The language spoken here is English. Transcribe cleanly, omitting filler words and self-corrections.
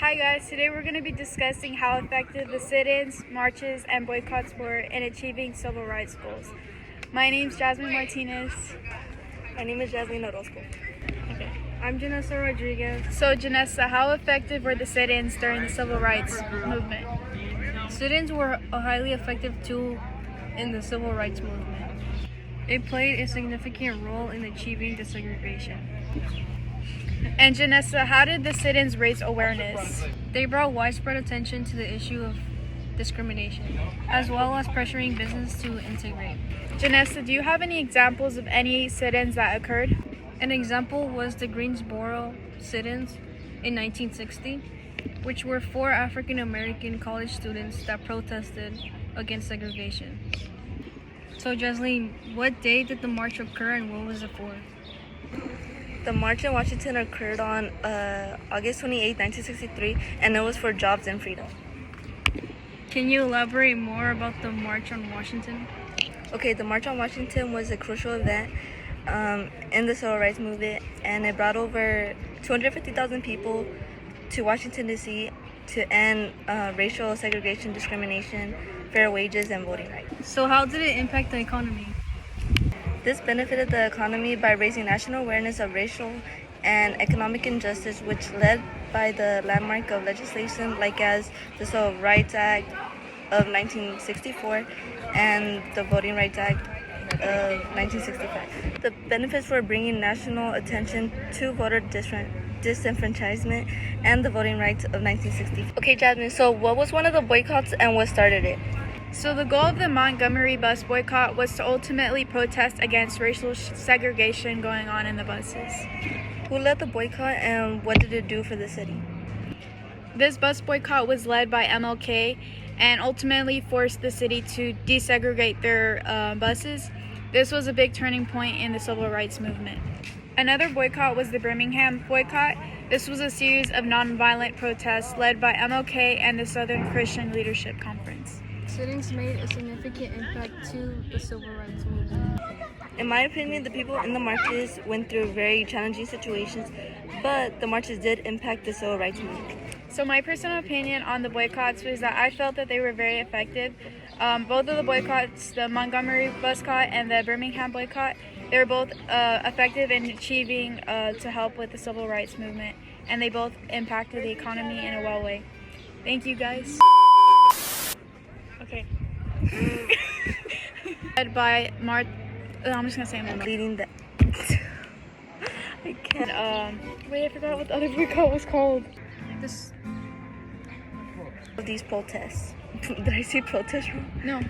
Hi guys, today we're going to be discussing how effective the sit-ins, marches, and boycotts were in achieving civil rights goals. My name's Jasmine Martinez. My name is Jasmine Orozco. Okay. I'm Janessa Rodriguez. So Janessa, how effective were the sit-ins during the civil rights movement? Sit-ins were a highly effective tool in the civil rights movement. It played a significant role in achieving desegregation. And Janessa, how did the sit-ins raise awareness? They brought widespread attention to the issue of discrimination, as well as pressuring business to integrate. Janessa, do you have any examples of any sit-ins that occurred? An example was the Greensboro sit-ins in 1960, which were 4 African American college students that protested against segregation. So Jasleen, what day did the march occur and what was it for? The march in Washington occurred on August 28, 1963, and it was for jobs and freedom. Can you elaborate more about the March on Washington? Okay, the March on Washington was a crucial event in the civil rights movement, and it brought over 250,000 people to Washington, D.C. to end racial segregation, discrimination, fair wages, and voting rights. So how did it impact the economy? This benefited the economy by raising national awareness of racial and economic injustice, which led by the landmark of legislation like as the Civil Rights Act of 1964 and the Voting Rights Act of 1965. The benefits were bringing national attention to voter disenfranchisement and the voting rights of 1960. Okay, Jasmine, so what was one of the boycotts and what started it? So the goal of the Montgomery bus boycott was to ultimately protest against racial segregation going on in the buses. Who led the boycott and what did it do for the city? This bus boycott was led by MLK and ultimately forced the city to desegregate their buses. This was a big turning point in the civil rights movement. Another boycott was the Birmingham boycott. This was a series of nonviolent protests led by MLK and the Southern Christian Leadership Conference. Sit-ins made a significant impact to the civil rights movement. In my opinion, the people in the marches went through very challenging situations, but the marches did impact the civil rights movement. So my personal opinion on the boycotts was that I felt that they were very effective. Both of the boycotts, the Montgomery boycott and the Birmingham boycott, they were both effective in achieving to help with the civil rights movement, and they both impacted the economy in a well way. Thank you guys. Okay. Led by I'm just gonna say I'm leading the. I can't. Wait, I forgot what the other boycott was called. These protests. Did I say protest wrong? No.